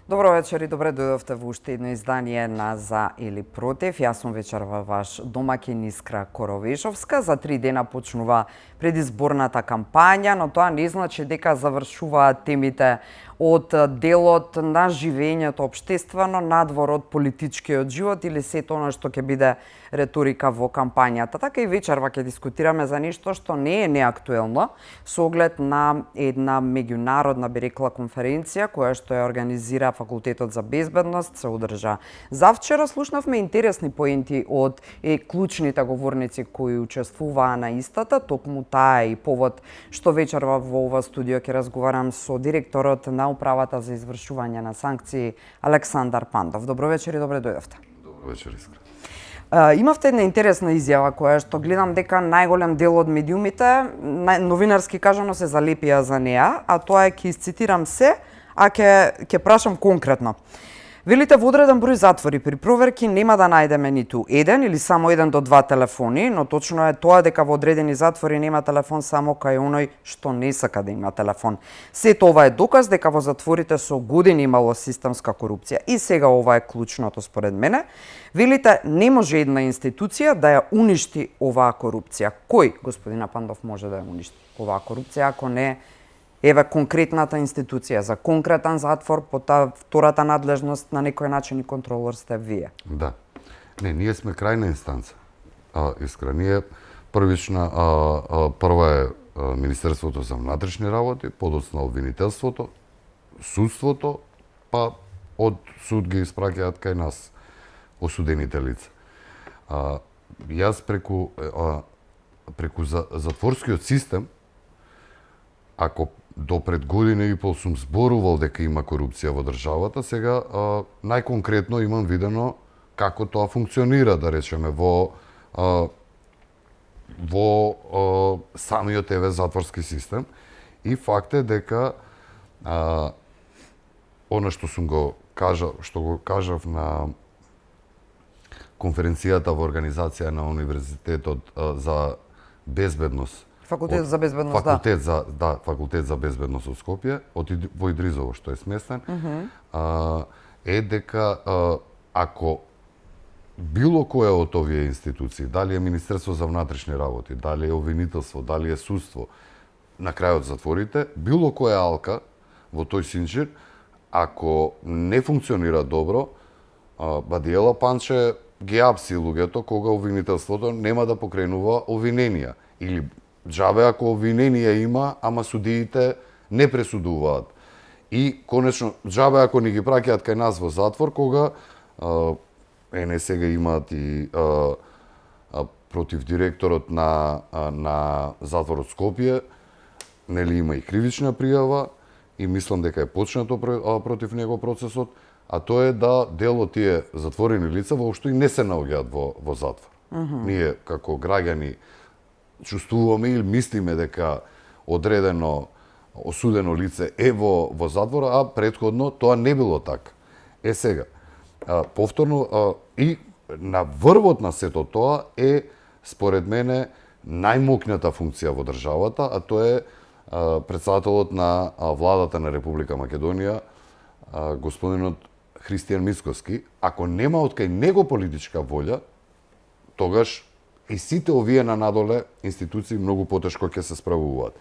Добро вечер и добре дојдовте во уште едно издание на За или Против. Јас сум вечерва ваш домаќин Искра Коровешовска. За 3 дена почнува предизборната кампања, но тоа не значи дека завршуваат темите од делот на живењето општествено надвор од политичкиот живот или сето она што ќе биде реторика во кампањата. Така и вечерва ќе дискутираме за нешто што не е неактуелно со оглед на една меѓународна, би рекла, конференција која што ја организира Факултетот за безбедност, се одржа завчера. Слушнавме интересни поенти од клучните говорници кои учествуваа на истата. Токму таа е и повод што вечерва во ова студио ќе разговарам со директорот на Управата за извршување на санкции Александар Пандов. Добро вечер и добре дојдовте. Добро вечер, Искра. Имавте една интересна изјава која што гледам дека најголем дел од медиумите, новинарски кажано, се залепија за неа, а тоа е, ќе цитирам се, а ќе прашам конкретно. Велите, во одреден број затвори при проверки нема да најдеме ниту еден или само 1 до 2 телефони, но точно е тоа дека во одредени затвори нема телефон само кај оној што не сака да има телефон. Сето ова е доказ дека во затворите со години имало системска корупција. И сега ова е клучното според мене. Велите, не може една институција да ја уништи оваа корупција. Кој, господина Пандов, може да ја уништи оваа корупција, ако не еве конкретната институција за конкретен затвор, по таа втората надлежност на некој начин и контролор сте вие? Да. Не, ние сме крајна инстанца. Искра, ние првична, прва е Министерството за внатрешни работи, подоцна обвинителството, судството, па од суд ги испраќаат кај нас осудените лица. Јас преку затворскиот систем, ако до пред година и пол сум зборувал дека има корупција во државата, сега најконкретно имам видено како тоа функционира, да речеме, во самиот затворски систем. И факт е дека она што го кажав на конференцијата во организација на Универзитетот за безбедност, Факултет за безбедност, Факултет за безбедност од Скопје, во Идризово што е сместен, е дека ако било која од овие институции, дали е Министерство за внатрешни работи, дали е обвинителство, дали е судство, на крајот затворите, било која алка во тој синџир, ако не функционира добро, Бадиела Панче ги апси луѓето кога обвинителството нема да покренува обвиненија. Или џабе ако обвиненија има, ама судиите не пресудуваат. И конечно, џабе ако ни ги праќаат кај нас во затвор, кога не сега имаат и против директорот на затворот Скопје, нели има и кривична пријава, и мислам дека е почнато против него процесот, а тоа е да дел од тие затворени лица воопшто и не се наоѓаат во затвор. Ние како граѓани чувствуваме или мислиме дека одредено осудено лице е во затвор, а претходно тоа не било така. Сега, повторно, и на врвот на сето тоа е, според мене, најмокната функција во државата, а тоа е претседателот на владата на Република Македонија, господинот Христијан Мицкоски. Ако нема од кај него политичка волја, тогаш и сите овие на надоле институции многу потешко ќе се справуваат.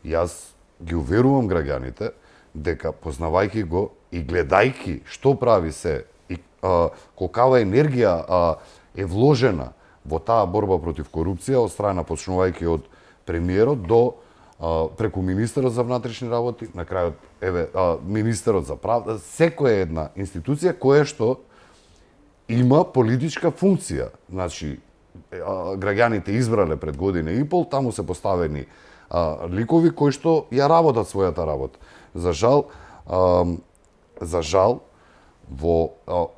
Јас ги уверувам граѓаните дека, познавајќи го и гледајќи што прави се и колкава енергија е вложена во таа борба против корупција од страна, почнувајќи од премиерот до преку министерот за внатрешни работи, на крајот министерот за правда, секоја една институција која што има политичка функција. Значи, граѓаните избрале пред година и пол, таму се поставени ликови кои што ја работат својата работа. За жал, во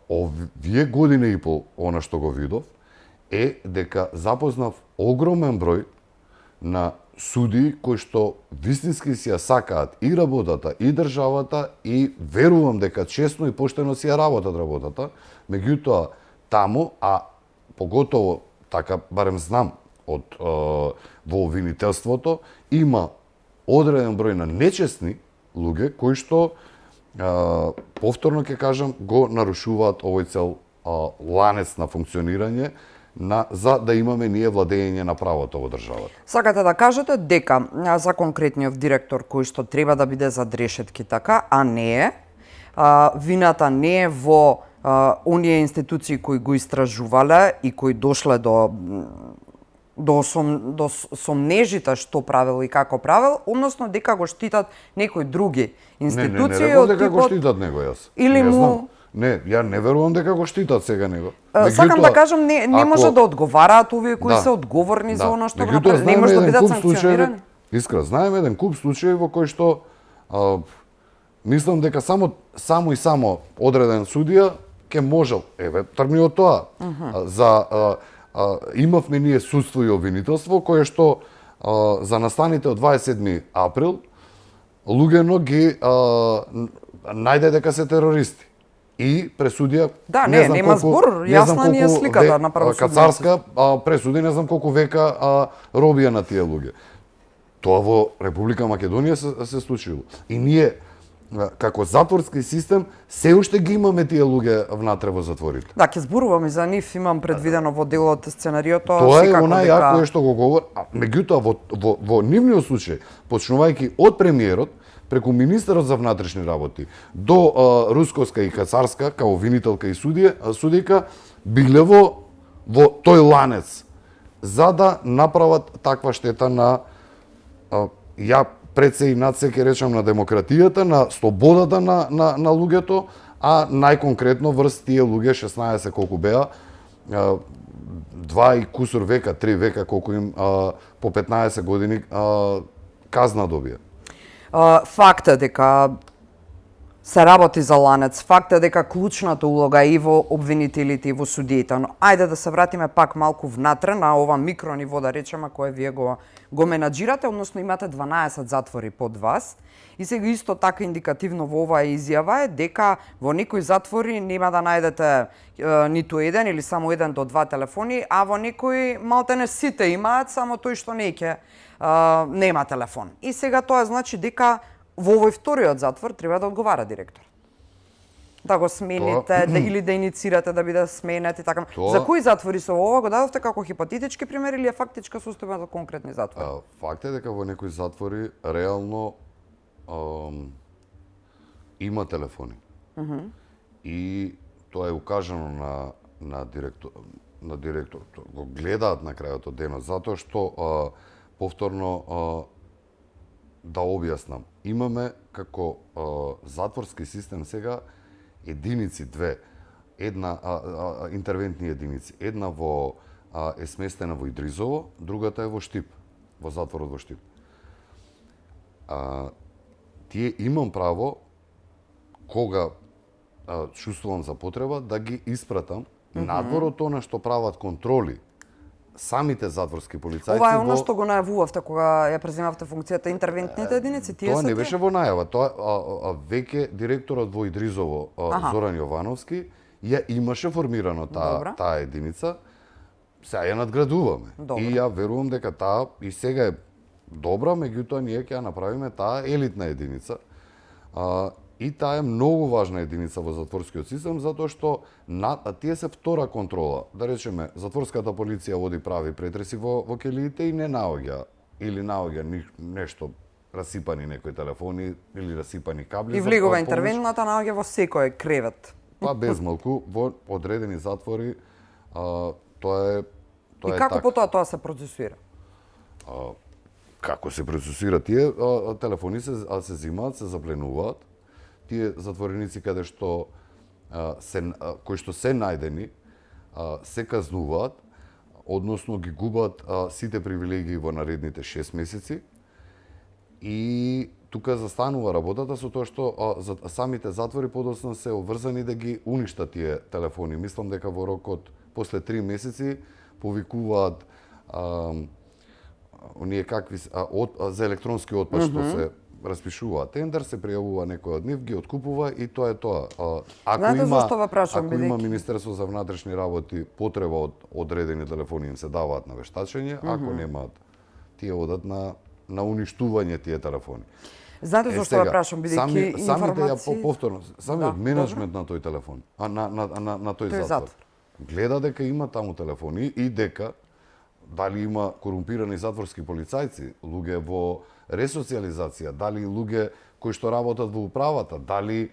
овие година и пол, она што го видов, е дека запознав огромен број на суди кои што вистински си ја сакаат и работата, и државата, и верувам дека честно и поштено си ја работата, меѓутоа таму, а поготово така барем знам во обвинителството, има одреден број на нечесни луѓе кои што повторно ќе кажам, го нарушуваат овој цел ланец на функционирање за да имаме ние владење на правото во државата. Сакате да кажете дека за конкретниот директор кој што треба да биде зад решетки така, а не е, вината не е во оние институции кои го истражувале и кои дошле до сомнежите што правил и како правил, односно дека го штитат некои други институции. Не, дека го штитат него јас. Или не му... знам. Не, ја не верувам дека го штитат сега него. Сакам да кажам, не може да одговараат овие кои се одговорни за она што го направи. Не може да бидат санкционирани. Искра, знаеме еден куп случаи во кои што мислам дека само одреден судија ќе можел, тргни од тоа, имавме ние судство и обвинителство кое што за настаните од 27 април луѓено ги најде дека се терористи. И пресудија, нема збор, јасна ни е сликата на правосудниот Кацарска пресуди не знам колку века робија на тие луѓе. Тоа во Република Македонија се случило. И ние како затворски систем се уште ги имаме тие луѓе внатре во затворите. Да, ќе зборувам и за нив, имам предвидено во делот сценариото. Тоа е онај кој што го говори, меѓутоа во нивниот случај, почнувајќи од премиерот, преку министерот за внатрешни работи до Русковска и Кацарска као обвинителка и судијка биле во тој ланец за да направат таква штета на ја пред се и над се ќе речам на демократијата, на слободата на луѓето, а најконкретно врз тие луѓе 16 колку беа 2 и кусур века, 3 века колку им по 15 години казна добија. Факт е дека се работи за ланец, факт е дека клучната улога и во обвинителите и во судиите, но ајде да се вратиме пак малку внатре на ова микрониво, да речеме, кое вие го менаџирате, односно имате 12 затвори под вас. И сега исто така индикативно во оваа изјава е дека во некои затвори нема да најдете ниту еден или само 1 до 2 телефони, а во некои малтене сите имаат, само тој што нема телефон. И сега тоа значи дека во овој вториот затвор треба да одговара директор. Да го смените, или да иницирате да биде сменет и така. За кои затвори со ова го дадовте како хипотетички пример или е фактичка состојба за конкретни затвори? Факт е дека во некои затвори реално има телефони. И тоа е укажано на директор. Го гледаат на крајот од денот, затоа што повторно да објаснам. Имаме како затворски систем сега единици, две. Една интервентни единици. Една е сместена во Идризово, другата е во Штип, во затворот во Штип. Тие имам право кога чувствувам за потреба да ги испратам надвор од тоа што прават контроли самите затворски полицајци. Ова е оно што го најавувавте кога ја преземавте функцијата интервентните единици, тие тоа не беше во најава, тоа веќе директорот во Идризово Зоран Јовановски ја имаше формирано таа единица. Сега ја надградуваме. И ја верувам дека таа и сега е добра, меѓутоа ние ќе ја направиме таа елитна единица. И таа е многу важна единица во затворскиот систем, затоа што тие се втора контрола. Да речеме, затворската полиција води прави претреси во келиите и не наоѓа или наоѓа нешто, расипани некои телефони или расипани кабли. И влегува интервентната наоѓа во секој кревет. Па безмалку во одредени затвори тоа е И како потоа тоа се процесуира? Како се процесуира? Тие телефони се зимаат, се запленуваат. Тие затвореници каде што кои што се најдени се казнуваат, односно ги губат сите привилегии во наредните 6 месеци. И тука застанува работата со тоа што самите затвори подоцна се обврзани да ги уништат тие телефони. Мислам дека во рокот после 3 месеци повикуваат оние какви за електронски отпад што се распишува тендер, се пријавува некој од нив, ги откупува и тоа е тоа. Ако има Министерство за внатрешни работи потреба од одредени телефони им се даваат на вештачење, ако немаат, тие одат на уништување тие телефони. Знаете зошто ве прашам, бидејќи самите ја информации... повторно, самиот менеджмент на тој телефон, на тој затвор. Гледа дека има таму телефони и дека дали има корумпирани затворски полицајци, луѓе во ресоциализација, дали луѓе кои што работат во управата, дали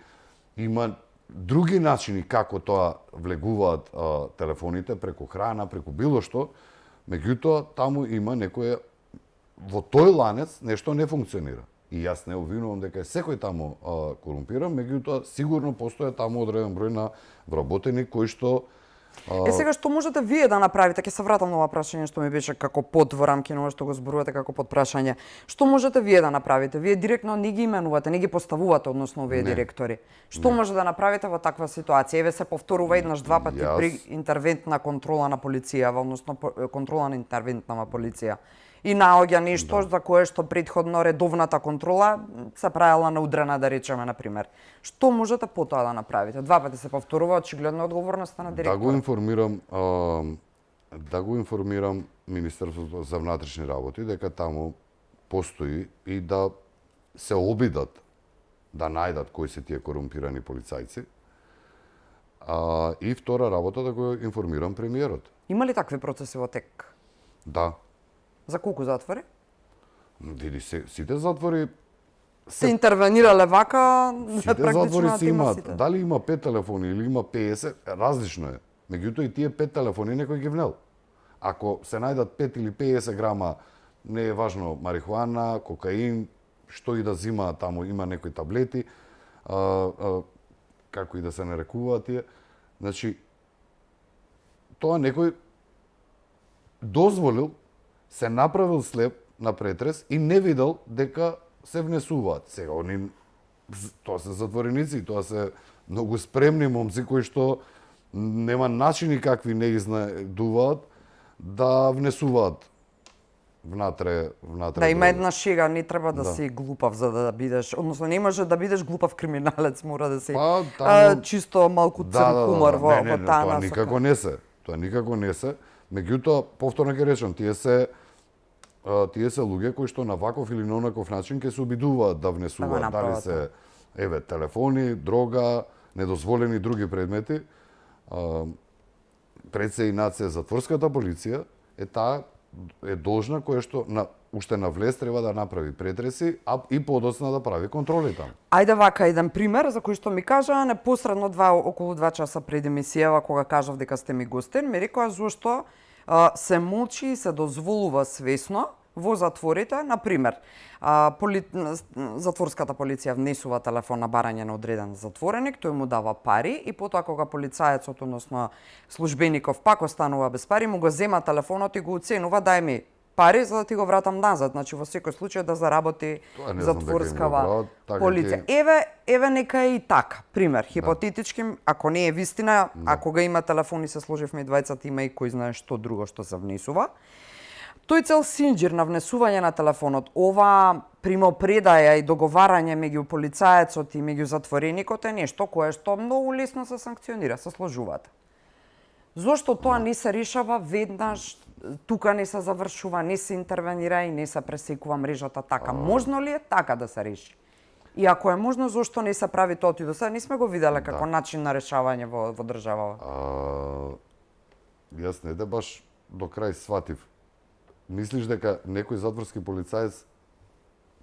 има други начини како тоа влегуваат телефоните преку храна, преку било што, меѓутоа таму има некоја во тој ланец нешто не функционира. И јас не обвинувам дека е секој таму корумпиран, меѓутоа сигурно постоја таму одреден број на вработени кои што сега што можете вие да направите? Ќе се вратам на ова прашање што ми беше како под во рамки на ова што го зборувате како под прашање. Што можете вие да направите? Вие директно не ги именувате, не ги поставувате, односно овие директори. Што може да направите во таква ситуација? Еве се повторува еднаш два пати при интервентна контрола на полиција, односно контрола на интервентна полиција. И наоѓа нешто за кое што претходно редовната контрола се правела наудрена, да речеме, на пример. Што можете потоа да направите? Два пати се повторува очигледно одговорноста на директорот. Да го информирам Министерството за внатрешни работи дека таму постои и да се обидат да најдат кои се тие корумпирани полицајци. И втора работа да го информирам премиерот. Има ли такви процеси во тек? Да. За колку затвори? Види, сите затвори се интервенирале вака, сите затвори се имаат. Дали има 5 телефони или има 50, различно е. Меѓутоа и тие 5 телефони некој ги внел. Ако се најдат 5 или 50 грама, не е важно, марихуана, кокаин, што и да зима таму, има некои таблети, како и да се нарекуваат тие. Значи, тоа некој дозволил, се направил слеп на претрес и не видел дека се внесуваат. Сега, тоа се затвореници, тоа се многу спремни момци кои што нема начини какви не изнајдуваат да внесуваат внатре. Да, има една шега, не треба да си глупав за да бидеш, односно не може да бидеш глупав криминалец, мора да си чисто малку црн хумор во таа насока. Тоа никако не се. Тоа никако не се. Меѓутоа, повторно ќе речам, тие се луѓе кои што на ваков или на онаков начин ќе се обидуваат да внесуваат, дали се телефони, дрога, недозволени други предмети. Пред се и над се затворската полиција е должна која што уште на влез треба да направи претреси, а и подоцна да прави контроли таму. Ајде вака еден пример за кој што ми кажа непосредно околу 2 часа пред емисијава кога кажав дека сте ми гостин, ми рекоа зошто се молчи и се дозволува свесно во затворите, на пример, затворската полиција внесува телефон на барање на одреден затвореник, тој му дава пари и потоа кога полицаецот, односно службеников пак останува без пари, му го зема телефонот и го оценува дај ми пари за да ти го вратам назад, значи во секој случај да заработи затворскава полиција. Еве нека е и така, пример, хипотетички, ако не е вистина, ако га има телефон и се сложивме двајцата, има и кој знае што друго што се внесува. Тој цел синџир на внесување на телефонот, ова примопредаја и договарање меѓу полицаецот и меѓу затвореникот е нешто кое што многу лесно се санкционира, се сложуваат. Зошто тоа не се решава веднаш, тука не се завршува, не се интервенира и не се пресекува мрежата така? Можно ли е така да се реши? И ако е можно, зошто не се прави тоа и до сега? Не сме го виделе како начин на решавање во државава. Јас не да баш до крај сватив. Мислиш дека некој затворски полицаец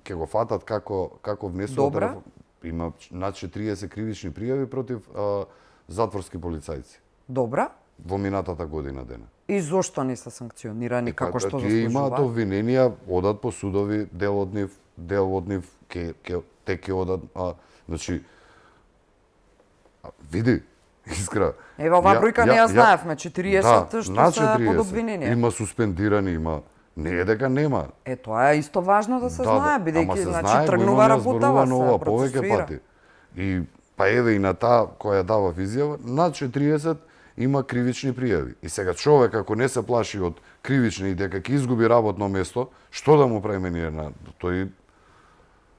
ќе го фатат како внесува телефон? Има над 40 кривични пријави против затворски полицајци. Добра. Во минатата година дена. И зошто не се санкционирани како што заслужува? Тие имаат обвиненија, одат по судови, дел од нив ќе одат, значи види, искра. Еве оваа бројка не ја знаевме, 40 што се под обвинение. Има суспендирани, има. Не е дека нема. Тоа е исто важно да се знае, бидејќи значи тргнува работава, се процесуира. И па еве и на таа која дава изјава, над 40 има кривични пријави. И сега човек ако не се плаши од кривични и дека ќе изгуби работно место, што да му правиме ние на тој?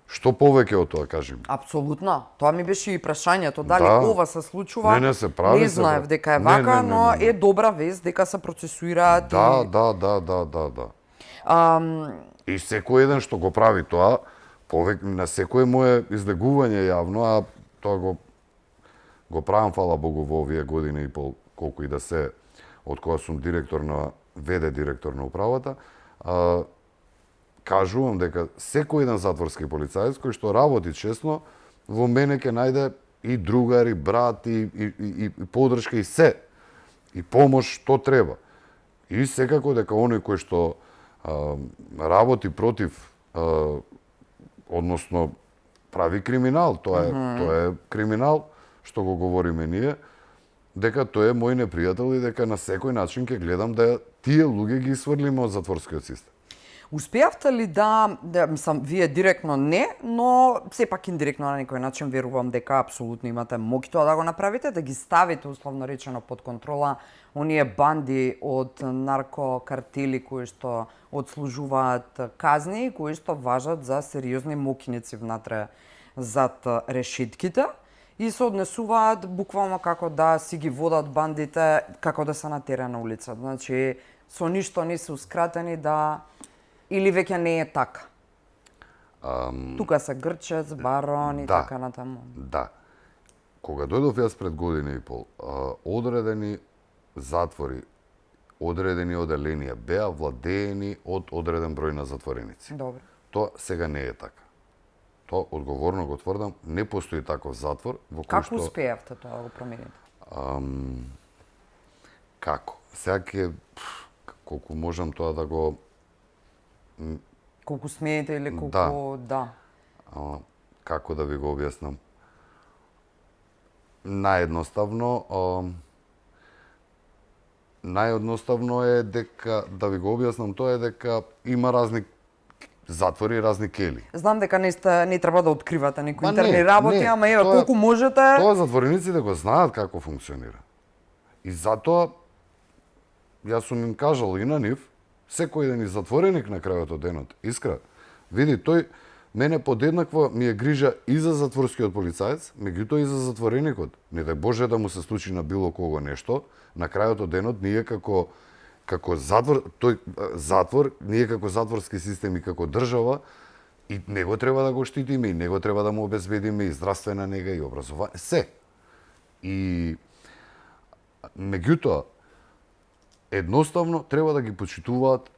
Што повеќе од тоа, кажем? Апсолутно. Тоа ми беше и прашањето, дали ова се случува. Не се прави. Не знаев дека е вака, но е добра вест дека се процесуираат. Да. И секој еден што го прави тоа, на секое мое излегување јавно, а тоа го правам, фала Богу, во овие години и пол, колку и да се, од кога сум ВД директор на управата, кажувам дека секој еден затворски полицаец кој што работи честно, во мене ќе најде и другар, и брат, и поддршка, и се. И помош што треба. И секако дека оној кој што работи против, односно прави криминал, тоа е криминал, што го говориме ние, дека тој е мој непријател и дека на секој начин ќе гледам да тие луѓе ги сврлиме од затворскиот систем. Успеавте ли мислам, вие директно не, но сепак индиректно на некој начин верувам дека апсолутно имате моќта да го направите, да ги ставите условно речено под контрола оние банди од наркокартели кои што одслужуваат казни и кои што важат за сериозни мокиници внатре зад решетките и се однесуваат буквално како да си ги водат бандите, како да се на терен на улица. Значи, со ништо не се ускратени да или веќе не е така? Тука се Грчец, Барон и така натаму. Да. Кога дојдов јас пред година и пол, одредени затвори, одредени оделенија беа владеени од одреден број на затвореници. Добро. Тоа сега не е така. Тоа одговорно го тврдам, не постои таков затвор во кој што... Како успеавте тоа да го промените? Како? Сега ќе колку можам тоа да го колку смеете или колку како да ви го објаснам? Наједноставно е дека да ви го објаснам тоа е дека има разни затвори и разни кели. Знам дека не треба да откривате некои интерни работи, ама еве колку можете. Тоа затворениците го знаат како функционира. И затоа јас сум им кажал и на нив, секој ден затвореник на крајот од денот, Искра, види, тој мене подеднакво ми е грижа и за затворскиот полицаец, меѓутоа и за затвореникот. Не дај Боже да му се случи на било кого нешто, на крајот од денот ние како затвор, ние како затворски систем и како држава, и него треба да го штитиме, и него треба да му обезбедиме и здравствена нега и образование, се. И меѓутоа, едноставно треба да ги почитуваат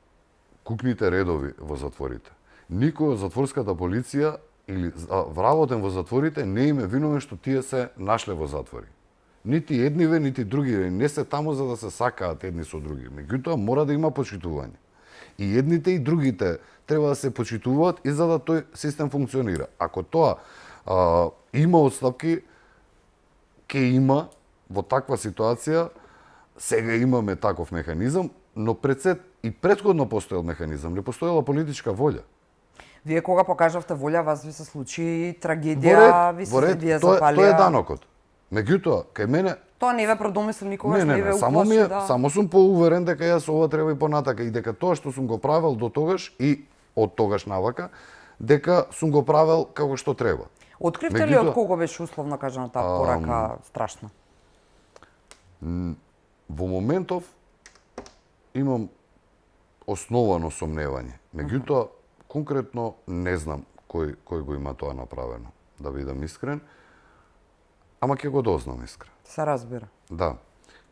кукните редови во затворите. Никој од затворската полиција или вработен во затворите не им е виновен што тие се нашле во затвори. Нити едниве, нити другиве не се таму за да се сакаат едни со други. Меѓутоа мора да има почитување. И едните и другите треба да се почитуваат и за да тој систем функционира. Ако тоа има отстапки, ќе има во таква ситуација. Сега имаме таков механизам, но и претходно постоел механизам, не постоела политичка волја. Вие кога покажавте волја, вас ви се случи трагедија, вие запалија. Тоа е данокот. Меѓутоа, кај мене тоа не ве продомисли никогаш, не ве само уплаши да. Само сум поуверен дека јас ова треба и понатака и дека тоа што сум го правел до тогаш и од тогаш навака, дека сум го правел како што треба. Откривте ли од кого беше условно кажано таа порака страшна? Во моментов имам основано сомневање. Меѓутоа, конкретно не знам кој го има тоа направено, да бидам искрен, ама ќе го дознам искрен. Се разбира. Да,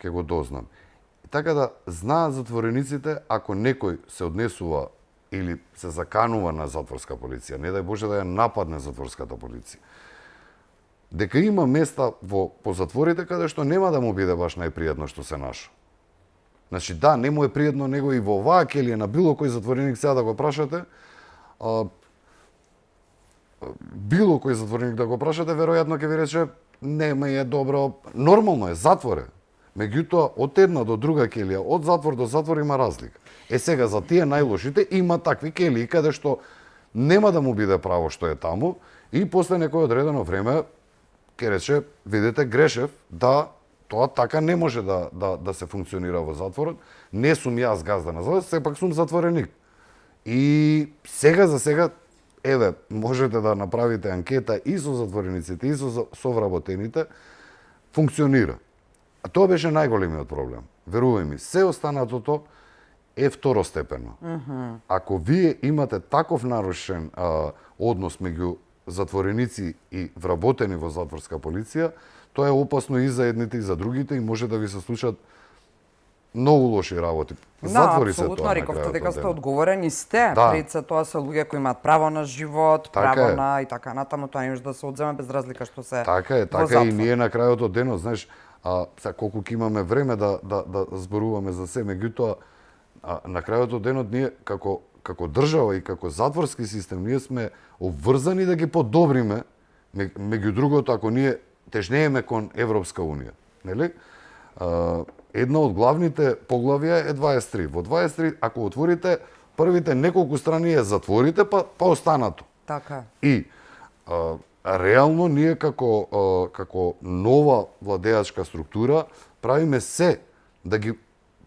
ќе го дознам. Така да знаат затворениците, ако некој се однесува или се заканува на затворска полиција, не дај Боже да ја нападне затворската полиција, дека има места по затворите каде што нема да му биде баш најпријатно што се нашо. Значи да, не му е пријатно него и во оваа келија на било кој затвореник сега да го прашате, било кој затвореник да го прашате, веројатно ќе ви рече нема е добро, нормално е, затвор е. Меѓутоа, од една до друга келија, од затвор до затвор има разлика. Сега за тие најлошите има такви келии каде што нема да му биде право што е таму и после некој одредено време ќе рече, видите, грешев, да, тоа така не може да се функционира во затворот. Не сум јас газда на затворот, сепак сум затвореник. И сега за сега, еве, можете да направите анкета и со затворениците, и со совработените, функционира. А тоа беше најголемиот проблем. Верувај ми, се останатото е второстепено. Ако вие имате таков нарушен однос меѓу затвореници и вработени во затворска полиција, тоа е опасно и за едните и за другите и може да ви се случат многу лоши работи. Затвори се тоа. Апсолутно, рековте дека сте одговорени сте. Да. Пред се тоа се луѓе кои имаат право на живот, Така право е. на и така натаму, тоа не може да се одземе без разлика што се Така е, во така затвор. и ние на крајот од денот, знаеш, сега колку ќе имаме време да зборуваме за се, меѓутоа на крајот од денот ние како држава и како затворски систем ние сме обврзани да ги подобриме, меѓу другото ако ние тежнееме кон Европска унија, нели? Една од главните поглавја е 23. Во 23 ако отворите првите неколку страни ја затворите, па останато. Така. И реално ние како нова владеачка структура правиме се да ги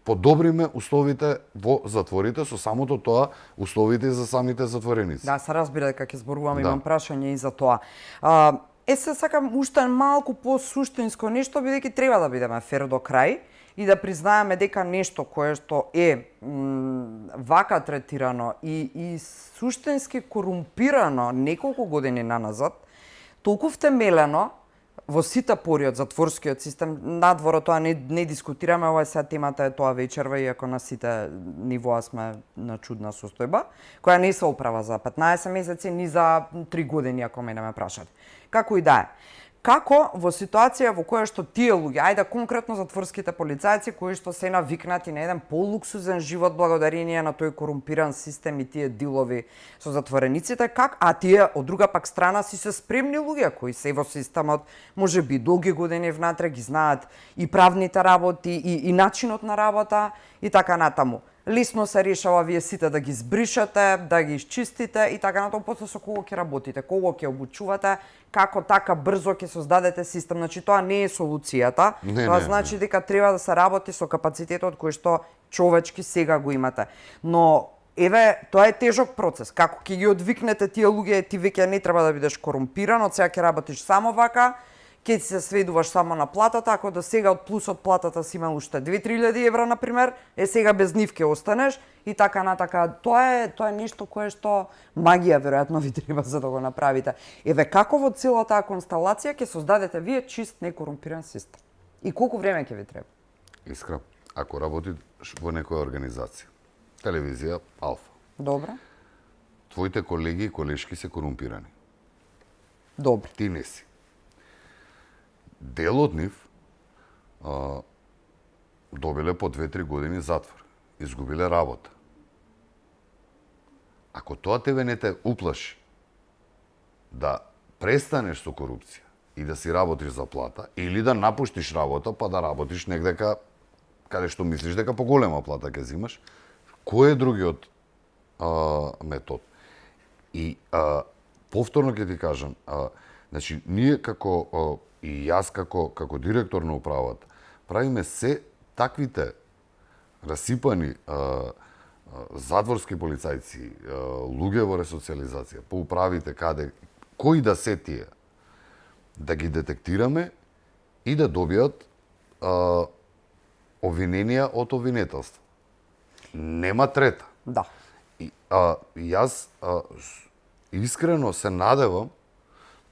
подобриме условите во затворите, со самото тоа условите за самите затвореници. Да, се разбира дека ќе зборуваме, Да. имам прашање и за тоа. Се сакам уште малку по-суштинско нешто, бидејќи треба да бидеме фер до крај и да признаеме дека нешто кое што е вака третирано и суштински корумпирано неколку години наназад, толку втемелено во сите пори од затворскиот систем, надвор од тоа не дискутираме, ова е сега темата е тоа вечерва, иако на сите нивоа сме на чудна состојба, која не се оправа за 15 месеци, ни за 3 години, ако мене ме прашат. Како и да е. Како во ситуација во која што тие луѓе, ајде конкретно затворските полицајци кои што се навикнати на еден полуксузен живот благодарение на тој корумпиран систем и тие дилови со затворениците, а тие од друга пак страна си се спремни луѓе кои се во системот, можеби долги години внатре ги знаат и правните работи и начинот на работа и така натаму. Лесно се решава вие сите да ги збришете, да ги исчистите и така натаму, после со кого ќе работите, кого ќе обучувате, како така брзо ќе создадете систем. Значи тоа не е солуцијата. Тоа значи дека треба да се работи со капацитетот кој што човечки сега го имате. Но еве, тоа е тежок процес. Како ќе ги одвикнете тие луѓе, ти веќе не треба да бидеш корумпиран, од сега ќе работиш само вака, ќе ти се сведуваш само на платата, ако до сега од плюс од платата си имал уште 2-3 евра, например, сега без нив ќе останеш и така натака. Тоа е нешто кое што магија веројатно ви треба за да го направите. Еве како во целата таа констелација ќе создадете вие чист некорумпиран систем? И колку време ќе ви треба? Искра, ако работиш во некоја организација, телевизија, Алфа. Добро. Твоите колеги и колешки се корумпирани. Добро. Ти не си. Дел од нив добиле по 2-3 години затвор. Изгубиле работа. Ако тоа тебе не те уплаши да престанеш со корупција и да си работиш за плата, или да напуштиш работа па да работиш негдека каде што мислиш дека поголема плата ќе зимаш, кој е другиот метод? И повторно ќе ти кажам, значи ние како и јас како директор на управата правиме се таквите расипани затворски полицајци, луѓе во ресоциализација, по управите каде кои да се тие да ги детектираме и да добијат обвиненија од обвинетелство. Нема трета. Да. И јас искрено се надевам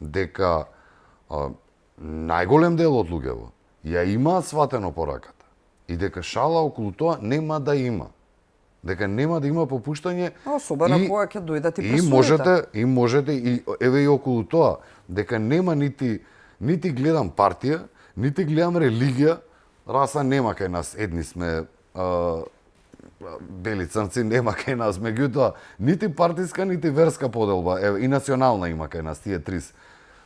дека најголем дел од луѓето ја имаат сватено пораката и дека шала околу тоа нема да има. Дека нема да има попуштање. Особено кога ќе дојдат и пресудите. И можете и еве и околу тоа дека нема нити гледам партија, нити гледам религија, раса нема кај нас, едни сме бели црнци нема кај нас, меѓутоа нити партиска, нити верска поделба, еве и национална има кај нас, тие три.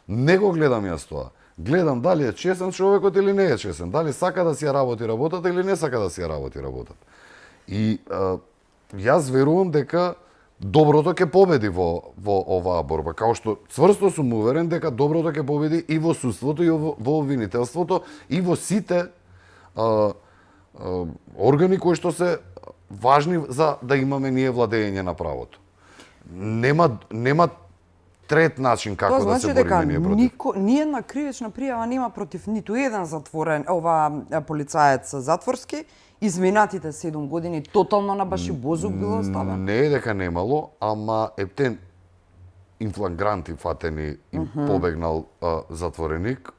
Не го гледам јас тоа. Гледам дали е чесен човекот или не е чесен, дали сака да си ја работи работата или не сака да си ја работи работата. И јас верувам дека доброто ќе победи во оваа борба, као што цврсто сум уверен дека доброто ќе победи и во судството, и во обвинителството, и во сите органи кои што се важни за да имаме ние владење на правото. Нема трет начин како Тоа да се значи дека бориме ние против. ниедна кривична пријава нема против ниту еден затворен, полицаец затворски. Изминатите 7 години тотално на баши бозук било оставен. Не е дека немало, ама ептен инфлагранти фатени и побегнал затвореник,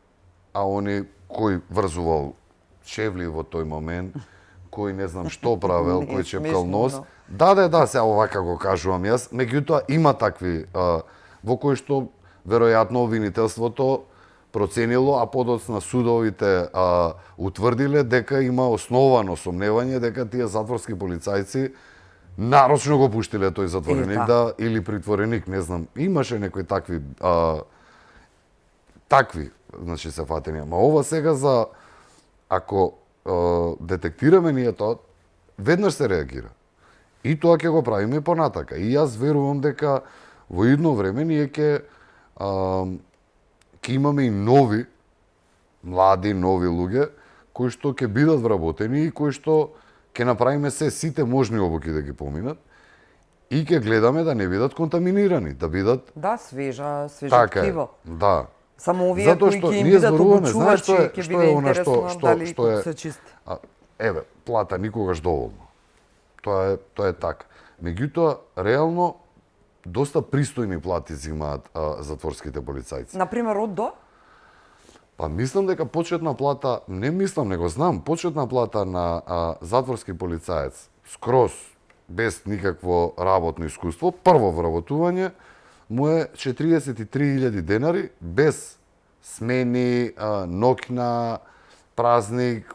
а они кој врзувал чевли во тој момент, кој не знам што правел, кој чепкал нос. Да, сега овака го кажувам јас, меѓутоа има такви во кои што веројатно обвинителството проценило, а подоцна судовите утврдиле дека има основано сомневање дека тие затворски полицајци нарочно го пуштиле тој затвореник да или притвореник, не знам, имаше некои такви значи се фатени. Ама ова сега за ако детектираме ние тоа, веднаш се реагира. И тоа ќе го правиме и понатака. И јас верувам дека во идно време ние ќе имаме и нови, млади, нови луѓе, кои што ќе бидат вработени и кои што ќе направиме сите можни обуки да ги поминат и ќе гледаме да не бидат контаминирани, да бидат... Да, свежа така ткиво. Да. Само овие кои ќе им бидат обучувачи, ќе биде интересно дали се чисти. Еве, плата никогаш доволно. Тоа е така. Меѓутоа, реално, доста пристојни плати зимаат затворските полицајци. Например, од до? Па мислам дека почетна плата, не мислам, него знам, почетна плата на затворски полицаец, скроз, без никакво работно искуство, прво вработување, му е 43.000 денари, без смени, ноќна, празник,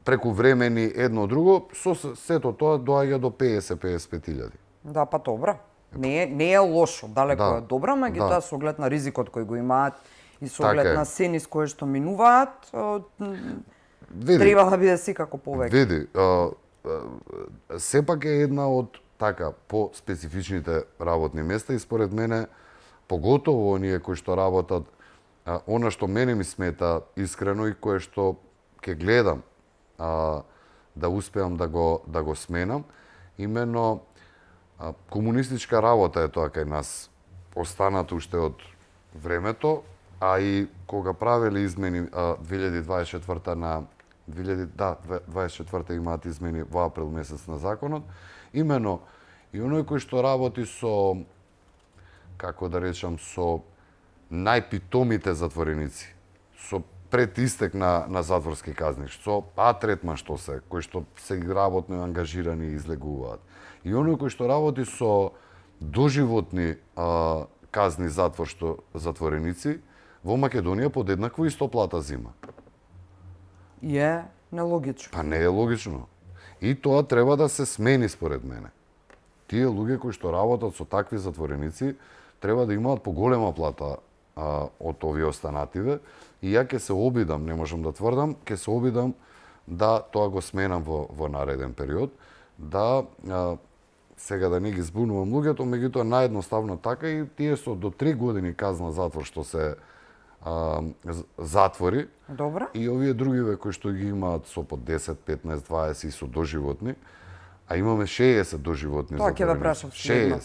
преку времени едно друго, со сето тоа доаѓа до 50-55.000. Да, па добро. Не е лошо, далеко е добро, меѓутоа со оглед на ризикот кој го имаат и со оглед на сени с кои што минуваат, треба да биде секако повеќе. Види, сепак е една од така по специфичните работни места и според мене поготово оние кои што работат, она што мене ми смета искрено и кое што ќе гледам да успеам да го сменам, имено комунистичка работа е тоа кај нас, останато уште од времето, а и кога правеле измени 2024 на 2024 имаат измени во април месец на законот, имено и оној кој што работи со, како да речам, со најпитомите затвореници, со пред истек на затворски казни, со третман што се, кои што се работно ангажирани и излегуваат. И оној кој што работи со доживотни казни затвор што затвореници, во Македонија подеднакво исто плата зима. И е нелогично. Па не е логично. И тоа треба да се смени според мене. Тие луѓе кои што работат со такви затвореници треба да имаат поголема плата од овие останативе и ја ќе се обидам, не можам да тврдам, ќе се обидам да тоа го сменам во нареден период, да сега да не ги збунувам луѓето, меѓутоа наедноставно така и тие со до 3 години казна затвор што се затвори. Добро. И овие другиве кои што ги имаат со по 10, 15, 20 и со доживотни, а имаме 60 доживотни затвореници. Тоа ќе да прашам следно.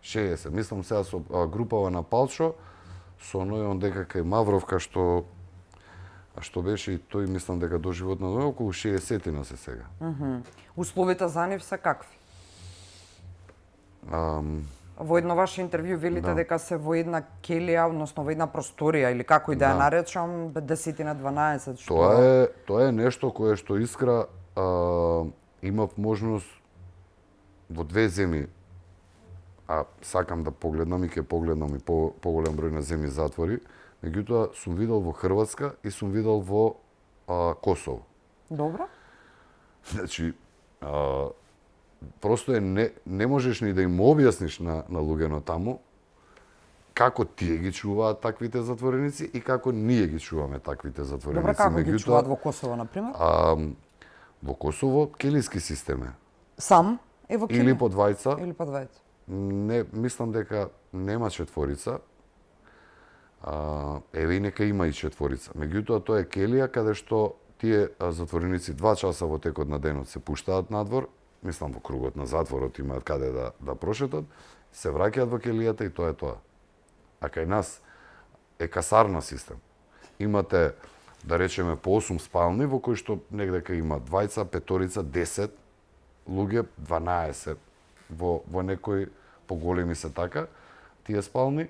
60. Мислам сега со групава на Палчо, со оној он дека кај Мавровка што беше и тој, мислам дека доживотно околу 60-тина се сега. Условите за нив се какви? Во едно ваше интервју велите дека се во една келија, односно во една просторија или како и да ја наречам, 10-12. Тоа е нешто кое што Искра имав можност во 2 земји, а сакам да погледнам и ќе погледнам и поголем број на земји затвори, меѓутоа сум видел во Хрватска и сум видел во Косово. Добро. Значи, просто не можеш ни да им објасниш на луѓето таму како тие ги чуваат таквите затвореници и како ние ги чуваме таквите затвореници. Добро, како ги чуваат во Косово, например? Во Косово келиски систем е. Сам е во келија? Или по двајца. Или по двајца. Не, мислам дека нема четворица. Еве и нека има и четворица. Меѓутоа тоа е келија каде што тие затвореници 2 часа во текот на денот се пуштаат надвор, мислам во кругот на затворот имаат каде да прошетат, се враќаат во келијата и тоа е тоа. а кај нас е касарна систем. Имате, да речеме, по 8 спални, во кои што негдека има двајца, петорица, 10 луѓе, 12 во некои поголеми се така, тие спални.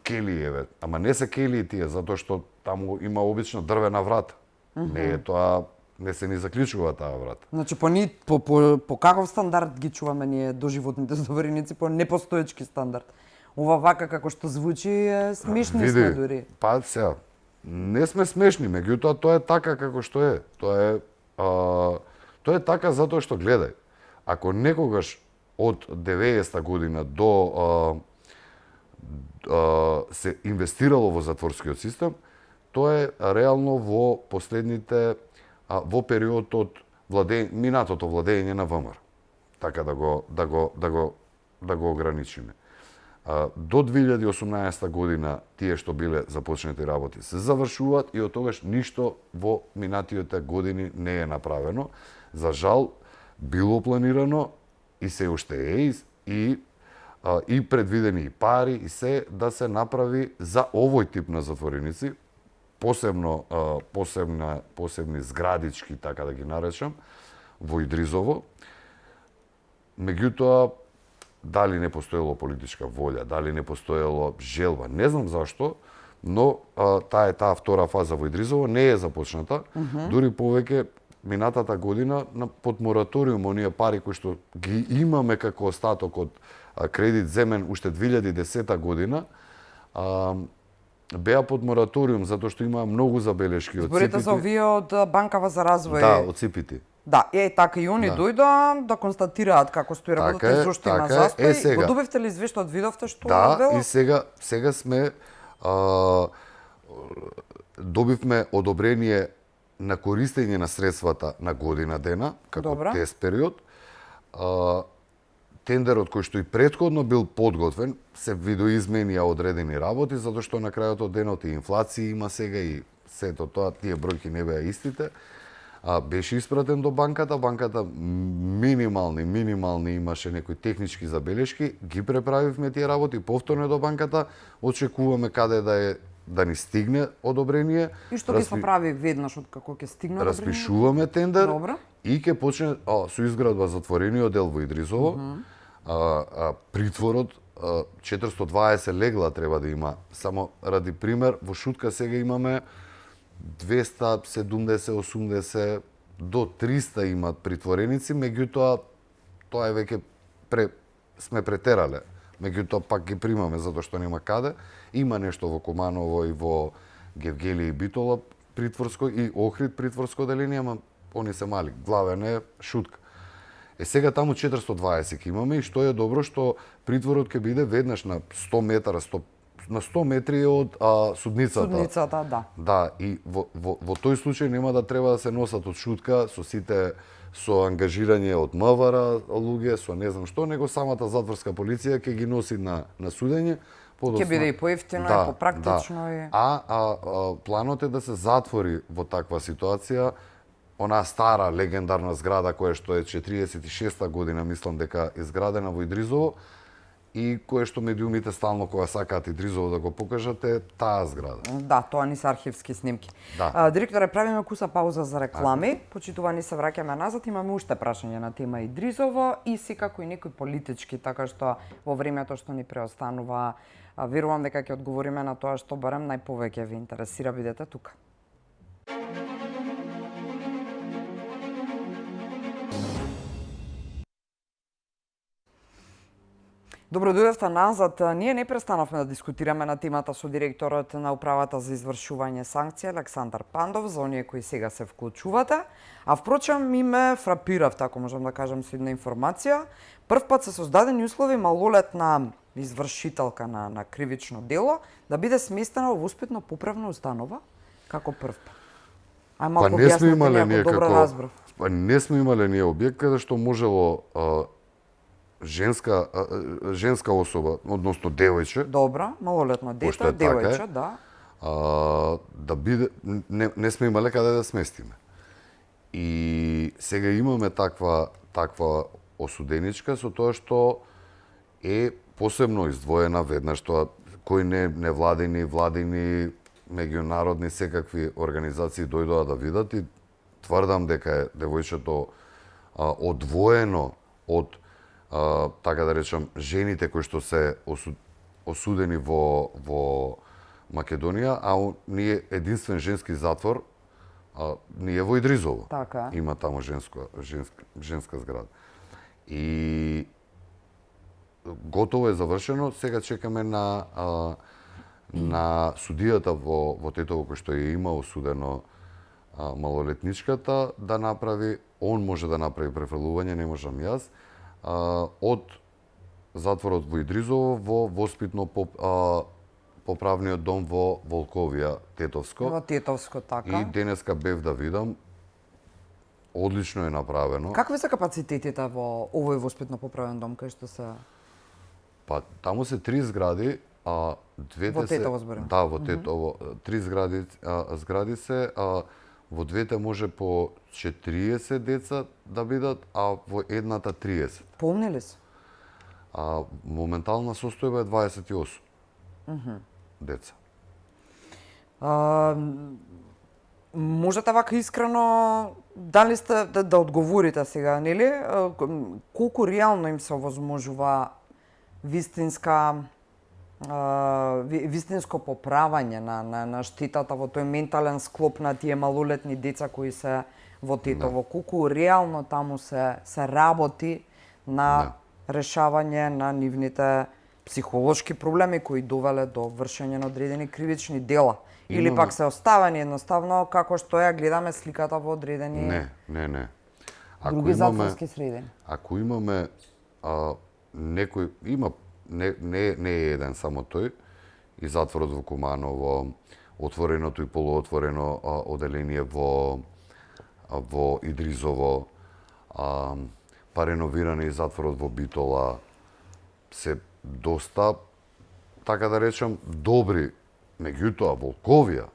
Келии, еве, ама не се келии тие, затоа што таму има обично дрвена врата. Не е тоа, не се ни заклучува таа врата. Значи по каков стандард ги чуваме ние доживотните завереници, по непостоечки стандард? Ова вака како што звучи смешни сме дури. Па сега, не сме смешни, меѓутоа тоа е така како што е. Тоа е така затоа што гледај. Ако некогаш од 90-та година до се инвестирало во затворскиот систем, тоа е реално во последните во период од минатото владење на ВМРО. Така да го ограничиме. До 2018 година тие што биле започнати работи се завршуваат и од тогаш ништо во минатиот години не е направено. За жал било планирано и се уште е и предвидени и пари и се да се направи за овој тип на затвореници, посебни зградички, така да ги наречам, во Идризово. Меѓутоа, дали не постоело политичка волја, дали не постоело желба, не знам зашто, но таа втора фаза во Идризово не е започната. Дури повеќе минатата година под мораториум оние пари кои што ги имаме како остаток од кредит земен уште 2010 година, беа под мораториум затоа што има многу забелешки од Зборите за овие од Банкава за развој. Да, од Ципити. Да, така и они дојдоа да констатираат како стои работата и зошто има застој. Го добивте ли извештајот, видовте што велат? Да, и сега сме добивме одобрение на користење на средствата на година дена, како тест период. Тендерот кој што и претходно бил подготвен, се видоизменија одредени работи, затоа што на крајот од денот и инфлација има сега и сето тоа, тие бројки не беа истите. Беше испратен до банката минимални имаше некои технички забелешки, ги преправивме тие работи, повторно до банката, очекуваме каде да ни стигне одобрение. И што ќе се прави веднаш од како ќе стигне одобрение? Распишуваме тендер. Добро. И ќе почне со изградба затворениот дел во Идризово. Притворот 420 легла треба да има. Само ради пример, во Шутка сега имаме 270-80 до 300 имат притвореници, меѓутоа тоа е веќе сме претерале. Меѓутоа пак ги примаме затоа што нема каде. Има нешто во Команово и во Гевгели и Битола притворско и Охрид притворско деление, ама они се мали. Главен е Шутка. Сега таму 420 имаме и што е добро што притворот ќе биде веднаш на 100 метра, на 100 метри од судницата. Судницата, да. Да, и во тој случај нема да треба да се носат од Шутка со ангажирање од МВР луѓе, со не знам што, него самата затворска полиција ќе ги носи на судење. Ќе биде и поевтино, и попрактично. Планот е да се затвори во таква ситуација онаа стара легендарна зграда која што е 46-та година, мислам дека изградена во Идризово, и кое што медиумите стално кога сакаат Идризово да го покажат е таа зграда. Да, тоа не се архивски снимки. Да. Директоре, правиме куса пауза за реклами. Почитувани се враќаме назад, имаме уште прашање на тема Идризово и секако и некои политички, така што во времето што ни преостанува, верувам дека ќе одговориме на тоа што барем најповеќе ви интересира, бидете тука. Добро дојдовте назад. Ние не престанавме да дискутираме на темата со директорот на Управата за извршување санкции Александар Пандов, за оние кои сега се вклучувате. А впрочем, и ме фрапиравте, ако можам да кажам со една информација. Прв пат се создадени услови малолетна извршителка на кривично дело да биде сместена во воспитно-поправна установа како прв пат. Ај малку објаснете, ако добро разбрав. Не сме имале ние објект каде што можело женска особа, односно девојче. Добра, малолетно дете, девојче, да. Да биде, не сме имале каде да сместиме. И сега имаме таква осуденичка со тоа што е посебно издвоена веднаш тоа кои невладини, владини, меѓународни секакви организации дојдоа да видат и тврдам дека е девојчето одвоено од така да речам жените кои што се осудени во Македонија, а ние единствен женски затвор ние во Идризово. Така. Има таму женска зграда. И готово е завршено, сега чекаме на судијата во Тетово кој што ја има осудено малолетничката да направи, он може да направи префрлување, не можам јас, од затворот во Идризово во воспитно поправниот дом во Волковија, Тетовско. Во Тетовско, така. И денеска бев да видам, одлично е направено. Какви се капацитетите во овој воспитно поправен дом кај што се Па таму се 3 згради, а двете Во Тетово зборим. Да, во Тетово. 3 згради се, во двете може по 40 деца да бидат, а во едната 30. полни ли се? Моментална состојба е 28 деца. Можете вака искрено дали сте да одговорите сега, нели? Колку реално им се овозможува вистинско поправање на штетата во тој ментален склоп на тие малолетни деца кои се во Тетово? Колку реално таму се работи на решавање на нивните психолошки проблеми кои довеле до вршење на одредени кривични дела? Или пак се оставени едноставно како што ја гледаме сликата во одредени Не. други затворски среди? Ако имаме некој не е еден само тој, и затворот во Куманово, отвореното и полуотворено оделение во Идризово, па реновирани и затворот во Битола, се доста, така да речам, добри. Меѓутоа, Волковија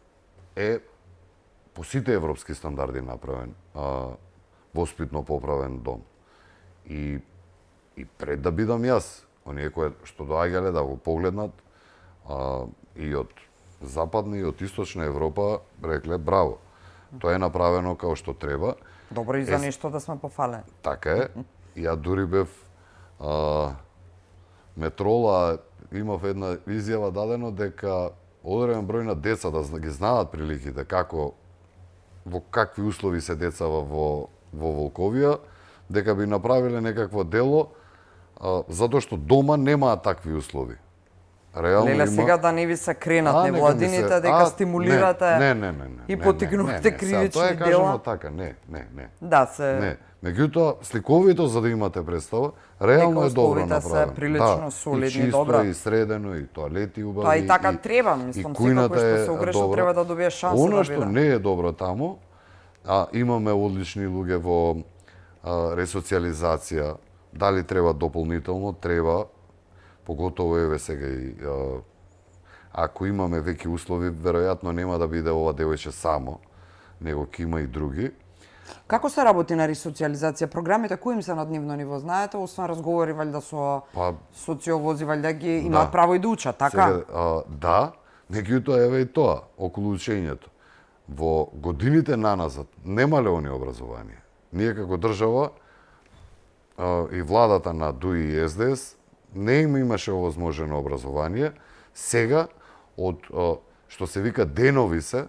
е по сите европски стандарди направен воспитно поправен дом. И пред да бидам јас, оние кои што доаѓале да го погледнат и од западна и од источна Европа рекле браво. Тоа е направено како што треба. Добро и за нешто да сме пофалени. Така е. Ја дури бев метрола, имав една изјава дадено дека одреден број на деца да ги знаат приликите во какви услови се децава во Волковија, дека би направиле некакво дело затоа што дома немаат такви услови. Реално Леле, сега да не ви се кренат невладините, дека стимулирате и потикнувате кривични тоа е дела. кажано така, не. Да, се... Не. Меѓутоа, сликовито, за да имате представа, реално е добро направено. Се прилично солидни, и чисто, добро. и средено, и тоалети убави. Тоа и така треба, мислам, секој кој што се огрешил треба да добие шанса да биде. Она што не е добро таму, имаме одлични луѓе во ресоциализација, дали треба дополнително, треба, поготово еве сега и ако имаме веќе услови, веројатно нема да биде ова девојче само, него ќе има и други. Како се работи на ресоциализација? Програмите кои им се на дневно ниво, знаете, освен разговори валјда со социолози, валјда ги имаат право и да учат, така? Сега, да, меѓутоа еве и тоа, околу учењето. Во годините наназад немале они образование. Ние како држава и владата на ДУИ и СДС не им имаше овозможено образование. Сега, од што се вика денови се,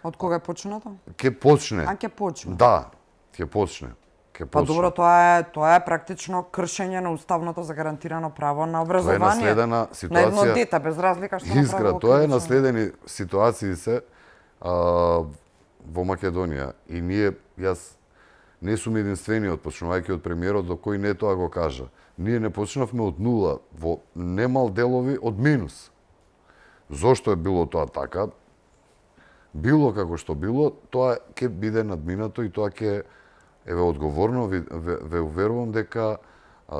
Од кога е почнато? ќе почне. Ќе почне. Да, ќе почне. Па добро, тоа е практично кршење на уставното загарантирано право на образование. Тоа е наследена ситуација. На едно дете, без разлика што направило. Тоа е наследени ситуации се во Македонија. И јас не сум единствениот, почнувајќи од премиерот, до кој не тоа го кажа. Ние не почнавме од нула, во немал делови од минус. Зошто е било тоа така? Било како што било, тоа ќе биде надминато и тоа ќе, еве, одговорно ве уверувам дека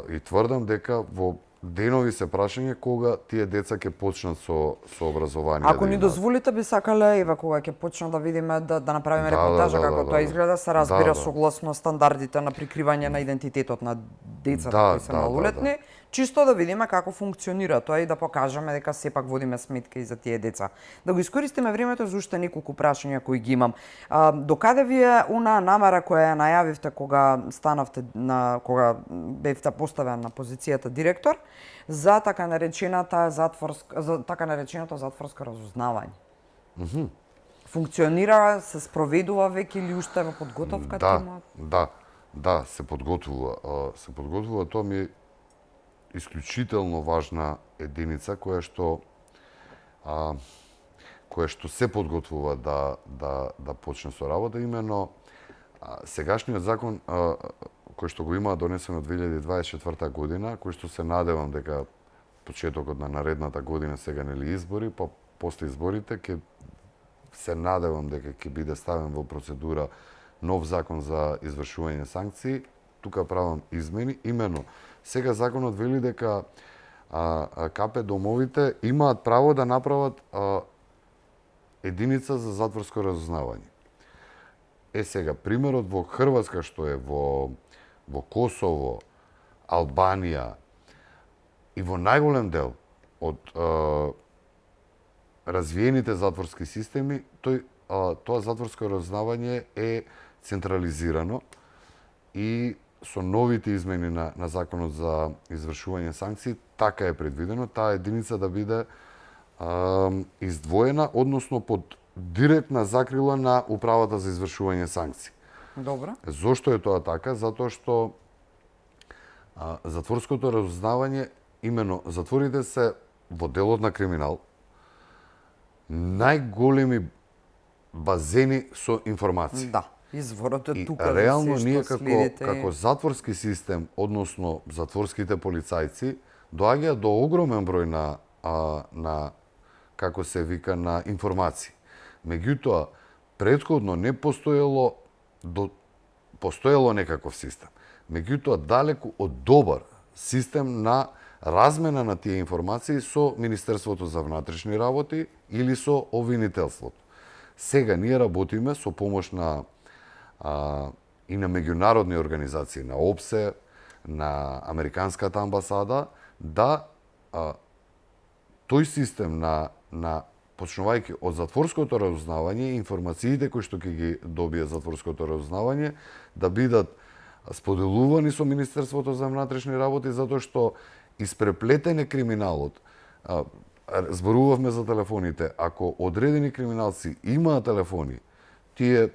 и тврдам дека во денови се прашање кога тие деца ќе почнат со образование. Ако ни дозволите, би сакале, еве, кога ќе почнат да видиме, да направиме репортажа како тоа изгледа, се разбира согласно стандардите на прикривање на идентитетот на децата кои се малолетни, чисто да видиме како функционира тоа и да покажеме дека сепак водиме сметка и за тие деца. Да го искористиме времето за уште неколку прашања кои ги имам. Докаде ви е онаа намера која ја најавивте кога кога бевте поставен на позицијата директор за така нареченото затворско разузнавање? Функционира, се спроведува веќе или уште во подготовка тема? Да, се подготвува. Тоа ми е исклучително важна единица која што се подготвува да почне со работа, именно сегашниот закон кој што го има донесен од 2024 година, кој што се надевам дека почетокот на наредната година, сега нели избори, па после изборите ќе се надевам дека ќе биде ставен во процедура нов закон за извршување санкции. Тука правам измени, именно сега законот вели дека КП домовите имаат право да направат единица за затворско разузнавање. Сега примерот во Хрватска што е во Косово, Албанија и во најголем дел од развиените затворски системи, тоа затворско разузнавање е централизирано и со новите измени на законот за извршување санкции така е предвидено таа единица да биде издвоена, односно под директна закрила на управата за извршување санкции. Добро. Зошто е тоа така? Затоа што затворското разузнавање, именно затворите се во делот на криминал, најголеми базени со информации. Да, изворот е тука. И реално ние како затворски систем, односно затворските полицајци, доаѓа до огромен број на како се вика на информации. Меѓутоа, претходно не постоело некаков систем. Меѓутоа, далеку од добар систем на размена на тие информации со Министерството за внатрешни работи или со обвинителството. Сега ние работиме со помош на и на меѓународни организации, на ОПСЕ, на Американската амбасада, да тој систем на почнувајќи од затворското разузнавање, информациите кои што ќе ги добие затворското разузнавање, да бидат споделувани со Министерството за внатрешни работи, затоа што испреплетен е криминалот. Зборувавме за телефоните. Ако одредени криминалци имаат телефони, тие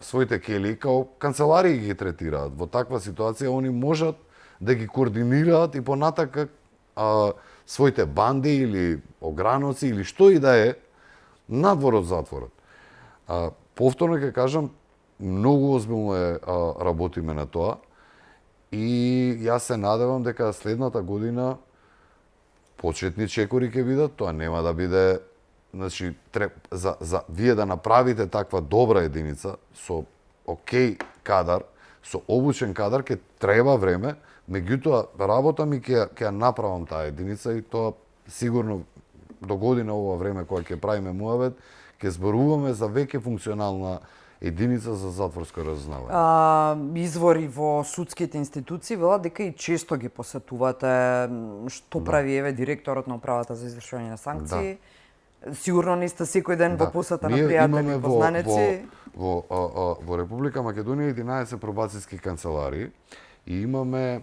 своите кели као канцеларии ги третираат. Во таква ситуација они можат да ги координираат и понатака своите банди или ограноци или што и да е надвор од затворот. Повторно ќе кажам, многу озбилно работиме на тоа и јас се надевам дека следната година почетни чекори ќе бидат, тоа нема да биде, значи за вие да направите таква добра единица со окей кадар, со обучен кадар ќе треба време, меѓутоа работа ми ќе направам таа единица и тоа сигурно до година ова време кога ќе правиме муавет, ќе зборуваме за веќе функционална единица за затворско разузнавање. Извори во судските институции велат дека и често ги посетувате, што прави еве директорот на управата за извршување на санкции. Да. Сигурно не сте секој ден во посета на пријатели и познаници. Во Република Македонија 11 пробацијски канцеларии и имаме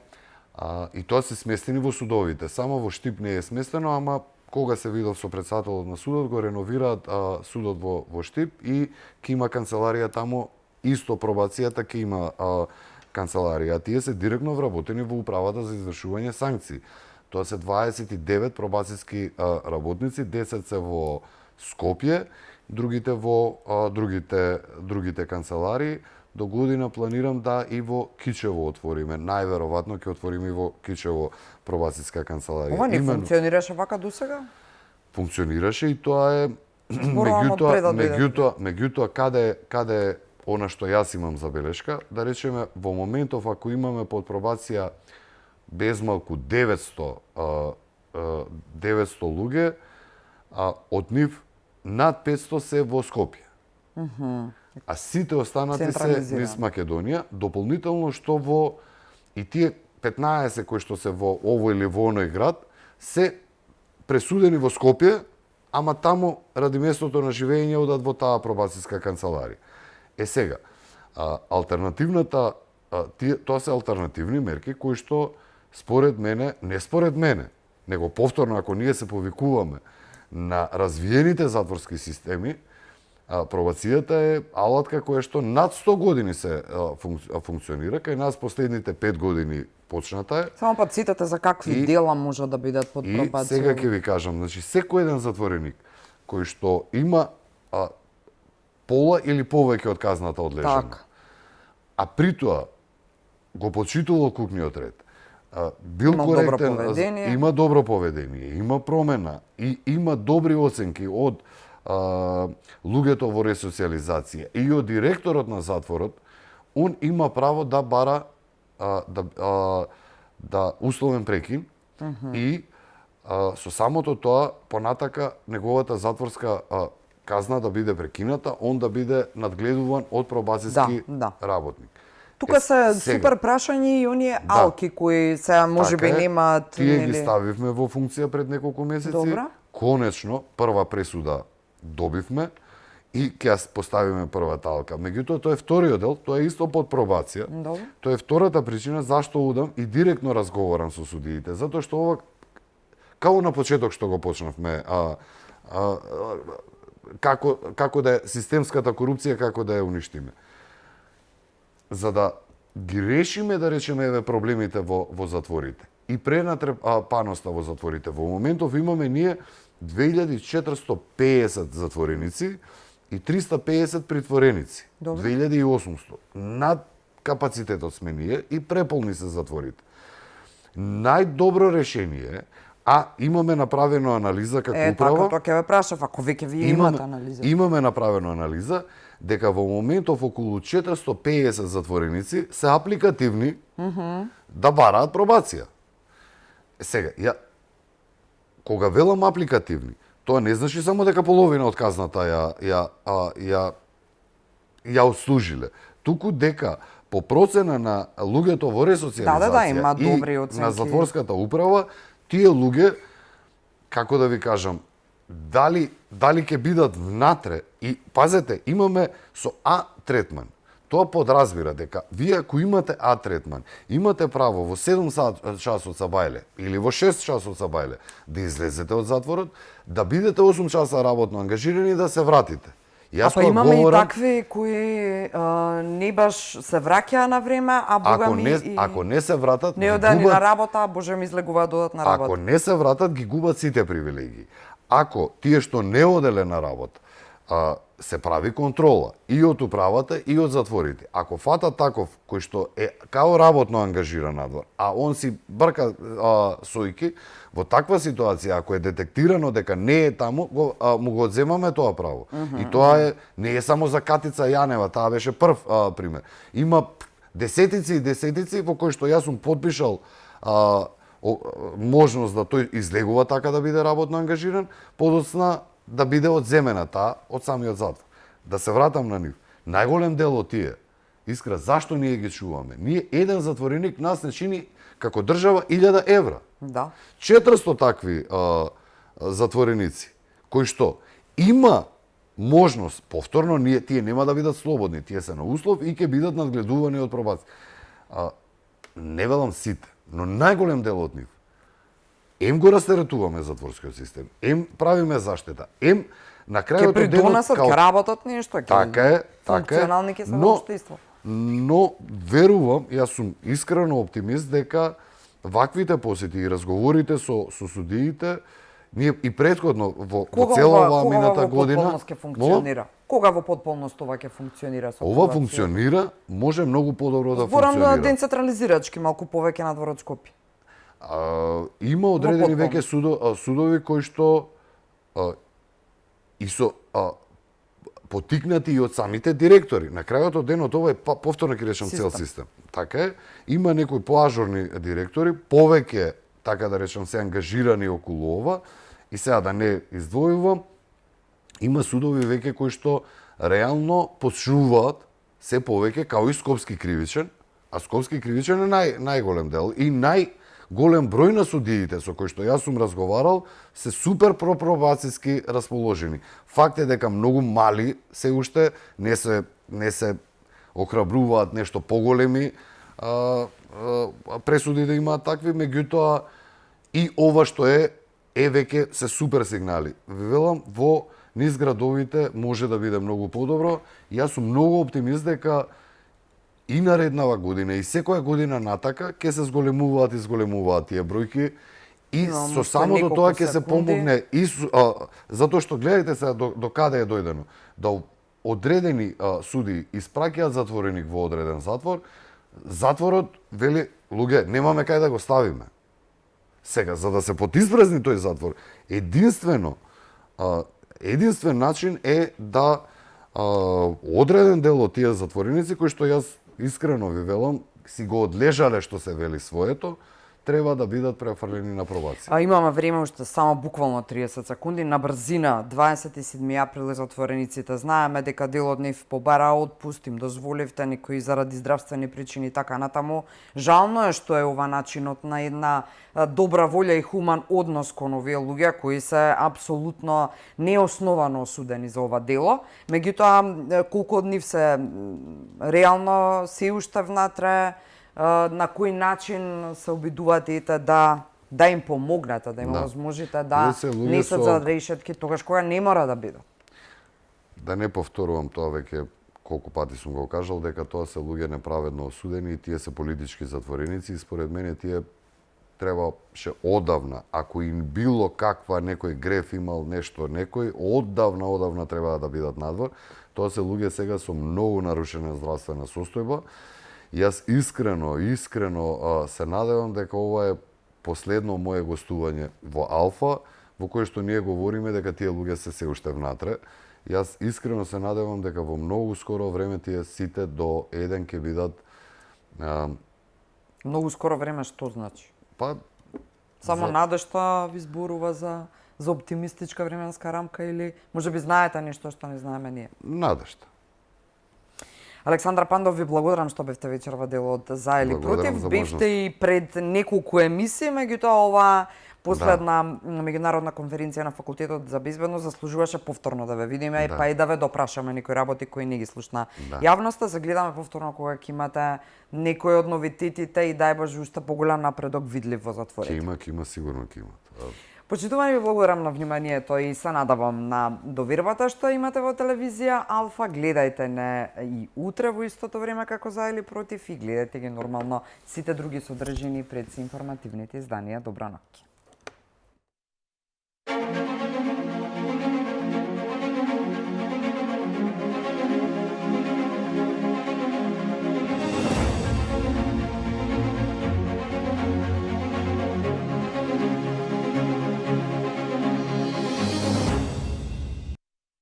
и тоа се сместени во судовите. Само во Штип не е сместено, ама кога се видов со претседателот на судот, го реновираат судот во Штип и ќе има канцеларија таму, исто пробацијата ќе има канцеларија. Тие се директно вработени во управата за извршување санкции. Тоа се 29 пробацијски работници, 10 се во Скопје, другите во другите канцеларии. До година планирам да и во Кичево отвориме. Најверојатно ќе отвориме и во Кичево пробацијска канцеларија. Ова не функционираше вака досега? Функционираше и тоа е меѓутоа каде е она што јас имам забелешка, да речеме во моментов ако имаме под пробација безмалку 900 луѓе, од нив над 500 се во Скопје. А сите останати се низ Македонија, дополнително што и тие 15 кои што се во овој или во оној град се пресудени во Скопје, ама таму ради местото на живење одат во таа пробацијска канцеларија. Сега, алтернативната тоа се алтернативни мерки кои што според мене, не според мене, него повторно ако ние се повикуваме на развиените затворски системи, пробацијата е алатка која што над 100 години се функционира, кај нас последните 5 години почната е. Само па цитате за какви дела може да бидат под пробација. И сега ќе ви кажам, значи секој еден затвореник кој што има пола или повеќе од казната одлежана, а при тоа го почитувал кукниот ред, бил коректен, има добро поведение, има промена и има добри оценки од луѓето во ресоциализација и од директорот на затворот, он има право да бара да условен прекин и со самото тоа понатака неговата затворска казна да биде прекината, он да биде надгледуван од пробацијски работник. Тука се супер прашања и оние алки кои сега можеби немаат. Тие ги ставивме во функција пред неколку месеци. Добра. Конечно, прва пресуда добивме и ќе ја поставиме првата алка. Меѓутоа, тоа е вториот дел, тоа е исто под пробација. Добро. Тоа е втората причина зашто удам и директно разговарам со судиите, затоа што ова како на почеток што го почнавме, како да е системската корупција, како да ја уништиме. За да ги решиме, да речеме, еве проблемите во затворите и пренатрпаноста во затворите. Во моментов имаме ние 2450 затвореници и 350 притвореници. 2800. Над капацитетот сме ние и преполни се затворите. Најдобро решение е, имаме направено анализа како управа. Така, тоа ќе ве прашав, ако веќе вие имате анализа. Имаме направено анализа дека во моментов околу 450 затвореници се апликативни да бараат пробација. Сега, кога велам апликативни, тоа не значи само дека половина од казната ја отслужиле, туку дека по процена на луѓето во ресоциализација и на затворската управа, тие луѓе, како да ви кажам, дали ќе бидат внатре и пазете, имаме со А третман. Тоа подразбира дека вие ако имате А третман, имате право во 7 часот са бајле или во 6 часот са бајле да излезете од затворот, да бидете 8 часа работно ангажирани и да се вратите. Па имаме и такви кои не баш се враќаа на време, а ако не се вратат, не одени на работа, а боже ми излегуваат додат на работа. Ако не се вратат, ги губат сите привилегии. Ако тие што не оделе на работа, се прави контрола и од управата и од затворите. Ако фатат таков кој што е као работно ангажиран надвор, а он си брка сојки, во таква ситуација, ако е детектирано дека не е таму, му го одземаме тоа право. И тоа не е само за Катица Јанева, таа беше прв пример. Има десетици и десетици во кои што јас сум подпишал можност да тој излегува така да биде работно ангажиран, подоцна да биде одземена таа од самиот затвор. Да се вратам на нив. Најголем дел од тие, Искра, зашто ние ги чуваме? Ние еден затвореник нас не чини како држава 1000 евра. Да. 400 такви затвореници, кои што има можност, повторно, тие нема да бидат слободни, тие се на услов и ќе бидат надгледувани од пробација. Не велам сите, но најголем дел од нив. Ем го растеретуваме затворскиот систем, ем правиме заштета, ем на крајот од денот ќе работат нешто, така е, функционални ќе се во општество. Но верувам, јас сум искрено оптимист дека ваквите посети и разговорите со судиите, ние и претходно во цела оваа мината година, кога во потполност ова ќе функционира? Ова функционира, може многу подобро да функционира. Зборам на децентрализирачки, малку повеќе надвор од Скопје. Има одредени веќе судови кои што и со потикнати и од самите директори. На крајот од денот ова е повторно ќе речам цел систем. Така е, има некои поажурни директори, повеќе, така да речам, се ангажирани околу ова, и сега да не издвојувам, има судови веќе кои што реално почнуваат се повеќе, као и Скопски кривичен, А Скопски кривичен е најголем дел и најголем број на судиите со кои што јас сум разговарал се супер пропробацијски расположени. Факт е дека многу мали се уште не се охрабруваат нешто поголеми пресуди да имаат такви, меѓутоа и ова што е веќе се супер сигнали. Ви велам, во низ градовите може да биде многу подобро. Јас сум многу оптимист дека и нареднава година и секоја година натака ќе се зголемуваат тие бројки и со самото тоа ќе се помогне и затоа што гледајте се до каде е дојдено. Да одредени суди испраќаат затвореник во одреден затвор, затворот вели луѓе немаме кај да го ставиме. Сега за да се потиспразни тој затвор, единствен начин е да одреден дел од тие затвореници кои што јас искрено ви велам, си го одлежале што се вели своето, треба да бидат префрлени на пробација. А имаме време уште само буквално 30 секунди. На брзина, 27 април затворениците знаеме дека дел од нив побара отпуст, им дозволивте некои заради здравствени причини така натаму. Жално е што е ова начинот на една добра волја и хуман однос кон овие луѓе кои се апсолутно неосновано осудени за ова дело. Меѓутоа, колку од нив се реално се уште внатре, на кој начин се обидувате да им помогнете, да им возможите да не се за решетки тогаш кога не мора да бидат. Да не повторувам тоа веќе колку пати сум го кажал, дека тоа се луѓе неправедно осудени и тие се политички затвореници и според мене тие требаше одавна, ако им било каква некој греф имал нешто некој, одавна треба да бидат надвор. Тоа се луѓе сега со многу нарушена здравствена состојба. Јас искрено се надевам дека ова е последно мое гостување во Алфа, во кое што ние говориме дека тие луѓе се уште внатре. Јас искрено се надевам дека во многу скоро време тие сите до еден ќе бидат... Многу скоро време што значи? Па... Само надежта ви зборува за оптимистичка временска рамка или можеби знаете нешто што не знаеме ние? Надежта. Александар Пандов, ви благодарам што бевте вечерва дел од За или против. Бевте и пред неколку емисии, меѓутоа ова последна меѓународна конференција на Факултетот за безбедност заслужуваше повторно да ве видиме, па и да ве допрашаме некои работи кои не ги слушна јавноста. Се гледаме повторно кога ќе имате некои од новитетите и дај Боже уште поголем напредок видлив во затворите. Ќе има сигурно ќе има. Почитувани, ви благодарам на вниманието и се надавам на довербата што имате во телевизија Алфа. Гледајте не и утре во истото време како За или против и гледајте ги нормално сите други содржини пред информативните изданија. Добра ноќ.